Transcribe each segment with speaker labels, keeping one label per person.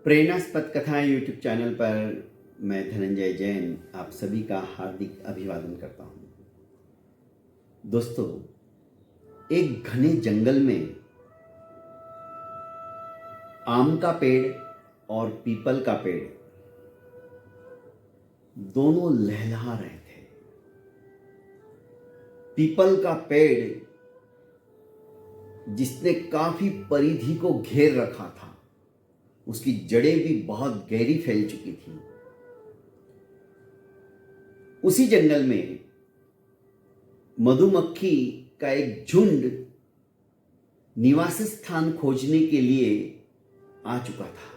Speaker 1: प्रेरणास्पद कथाएं YouTube channel पर मैं धनंजय जैन आप सभी का हार्दिक अभिवादन करता हूं। दोस्तों, एक घने जंगल में आम का पेड़ और पीपल का पेड़ दोनों लहलहा रहे थे। पीपल का पेड़ जिसने काफी परिधि को घेर रखा था, उसकी जड़ें भी बहुत गहरी फैल चुकी थी। उसी जंगल में मधुमक्खी का एक झुंड निवास स्थान खोजने के लिए आ चुका था।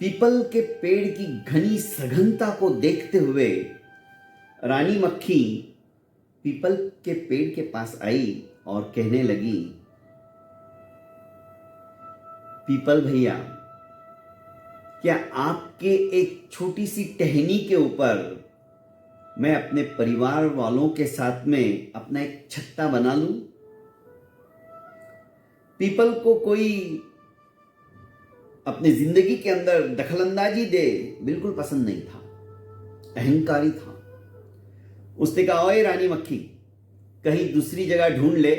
Speaker 1: पीपल के पेड़ की घनी सघनता को देखते हुए रानी मक्खी पीपल के पेड़ के पास आई और कहने लगी, पीपल भैया, क्या आपके एक छोटी सी टहनी के ऊपर मैं अपने परिवार वालों के साथ में अपना एक छत्ता बना लूं? पीपल को कोई अपनी जिंदगी के अंदर दखलंदाजी दे बिल्कुल पसंद नहीं था, अहंकारी था। उसने कहा, ओए रानी मक्खी, कहीं दूसरी जगह ढूंढ ले,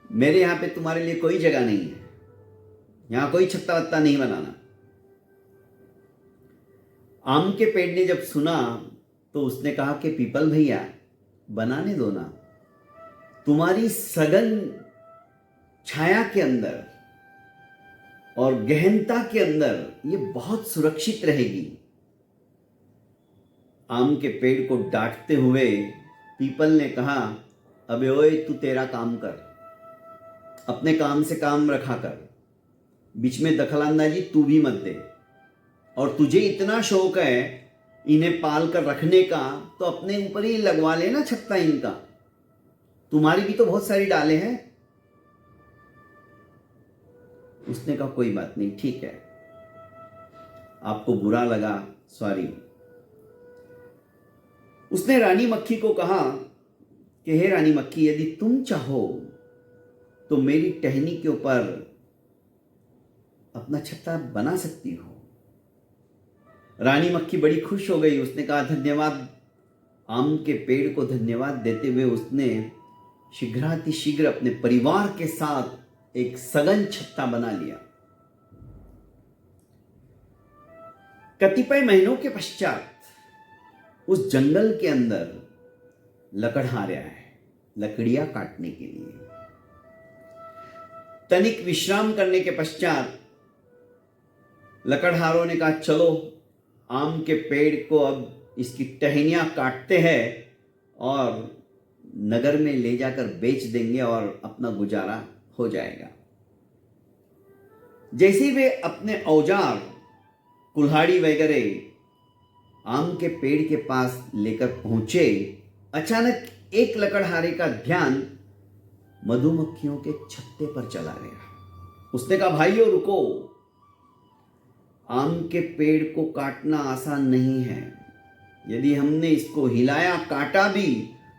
Speaker 1: मेरे यहां पे तुम्हारे लिए कोई जगह नहीं है, यहां कोई छत्ता वत्ता नहीं बनाना। आम के पेड़ ने जब सुना तो उसने कहा कि पीपल भैया, बनाने दो ना, तुम्हारी सघन छाया के अंदर और गहनता के अंदर ये बहुत सुरक्षित रहेगी। आम के पेड़ को डांटते हुए पीपल ने कहा, अबे ओए, तू तेरा काम कर, अपने काम से काम रखा कर, बीच में दखलंदाजी तू भी मत दे। और तुझे इतना शौक है इन्हें पाल कर रखने का, तो अपने ऊपर ही लगवा लेना छत्ता इनका, तुम्हारी भी तो बहुत सारी डालें हैं। उसने कहा, कोई बात नहीं, ठीक है, आपको बुरा लगा, सॉरी। उसने रानी मक्खी को कहा कि हे रानी मक्खी, यदि तुम चाहो तो मेरी टहनी के ऊपर अपना छत्ता बना सकती हो। रानी मक्खी बड़ी खुश हो गई। उसने कहा, धन्यवाद। आम के पेड़ को धन्यवाद देते हुए उसने शीघ्रातिशीघ्र अपने परिवार के साथ एक सघन छत्ता बना लिया। कतिपय महीनों के पश्चात उस जंगल के अंदर लकड़हारे आए लकड़ियां काटने के लिए। तनिक विश्राम करने के पश्चात लकड़हारों ने कहा, चलो आम के पेड़ को अब इसकी टहनियां काटते हैं और नगर में ले जाकर बेच देंगे और अपना गुजारा हो जाएगा। जैसे वे अपने औजार, कुल्हाड़ी वगैरह आम के पेड़ के पास लेकर पहुंचे, अचानक एक लकड़हारे का ध्यान मधुमक्खियों के छत्ते पर चला गया। उसने कहा, भाइयों रुको, आम के पेड़ को काटना आसान नहीं है। यदि हमने इसको हिलाया, काटा भी,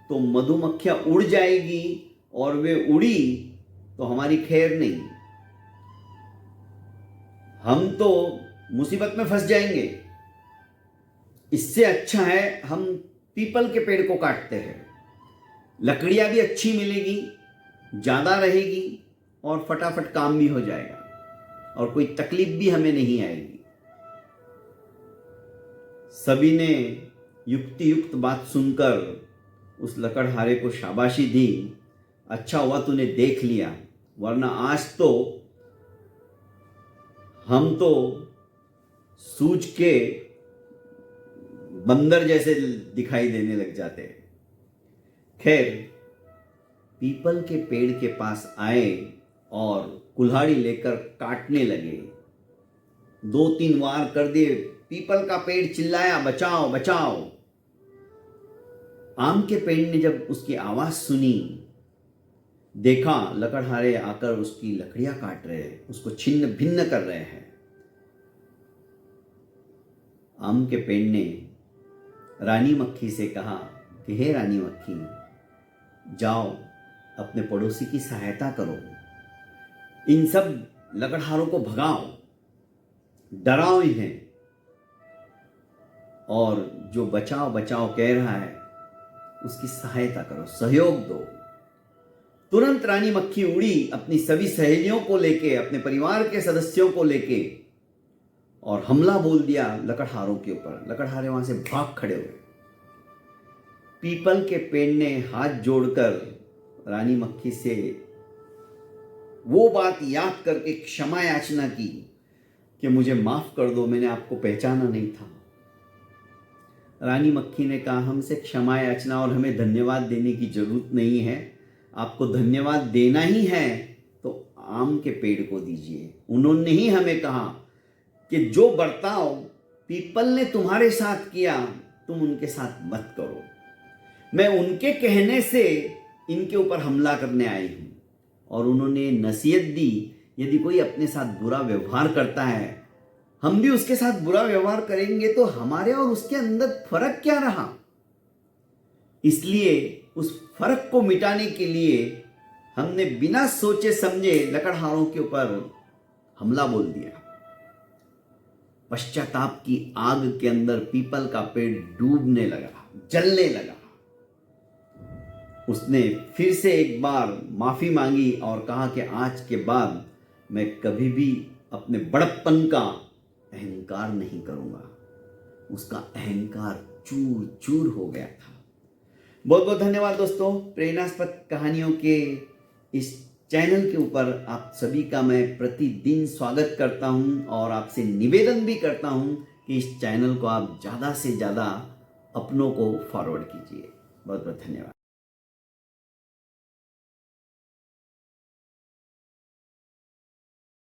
Speaker 1: तो मधुमक्खियां उड़ जाएगी और वे उड़ी तो हमारी खैर नहीं, हम तो मुसीबत में फंस जाएंगे। इससे अच्छा है हम पीपल के पेड़ को काटते हैं, लकड़ियां भी अच्छी मिलेगी, ज्यादा रहेगी और फटाफट काम भी हो जाएगा और कोई तकलीफ भी हमें नहीं आएगी। सभी ने युक्ति युक्त बात सुनकर उस लकड़हारे को शाबाशी दी। अच्छा हुआ तूने देख लिया, वरना आज तो हम तो सूझ के बंदर जैसे दिखाई देने लग जाते हैं। खैर, पीपल के पेड़ के पास आए और कुल्हाड़ी लेकर काटने लगे। 2-3 वार कर दिए। पीपल का पेड़ चिल्लाया, बचाओ बचाओ। आम के पेड़ ने जब उसकी आवाज सुनी, देखा लकड़हारे आकर उसकी लकड़ियां काट रहे हैं, उसको छिन्न भिन्न कर रहे हैं। आम के पेड़ ने रानी मक्खी से कहा कि हे रानी मक्खी, जाओ अपने पड़ोसी की सहायता करो, इन सब लकड़हारों को भगाओ, डराओ इन्हें, और जो बचाओ बचाओ कह रहा है उसकी सहायता करो, सहयोग दो। तुरंत रानी मक्खी उड़ी अपनी सभी सहेलियों को लेके, अपने परिवार के सदस्यों को लेके, और हमला बोल दिया लकड़हारों के ऊपर। लकड़हारे वहां से भाग खड़े हुए। पीपल के पेड़ ने हाथ जोड़कर रानी मक्खी से वो बात याद करके क्षमा याचना की कि मुझे माफ कर दो, मैंने आपको पहचाना नहीं था। रानी मक्खी ने कहा, हमसे क्षमा याचना और हमें धन्यवाद देने की जरूरत नहीं है। आपको धन्यवाद देना ही है तो आम के पेड़ को दीजिए। उन्होंने ही हमें कहा कि जो बर्ताव पीपल ने तुम्हारे साथ किया तुम उनके साथ मत करो। मैं उनके कहने से इनके ऊपर हमला करने आई हूं, और उन्होंने नसीहत दी, यदि कोई अपने साथ बुरा व्यवहार करता है हम भी उसके साथ बुरा व्यवहार करेंगे तो हमारे और उसके अंदर फर्क क्या रहा। इसलिए उस फर्क को मिटाने के लिए हमने बिना सोचे समझे लकड़हारों के ऊपर हमला बोल दिया। पश्चाताप की आग के अंदर पीपल का पेड़ डूबने लगा, जलने लगा। उसने फिर से एक बार माफी मांगी और कहा कि आज के बाद मैं कभी भी अपने बड़प्पन का अहंकार नहीं करूंगा। उसका अहंकार चूर चूर हो गया था। बहुत बहुत धन्यवाद दोस्तों। प्रेरणास्पद कहानियों के इस चैनल के ऊपर आप सभी का मैं प्रतिदिन स्वागत करता हूं, और आपसे निवेदन भी करता हूं कि इस चैनल को आप ज़्यादा से ज़्यादा अपनों को फॉरवर्ड कीजिए। बहुत बहुत धन्यवाद।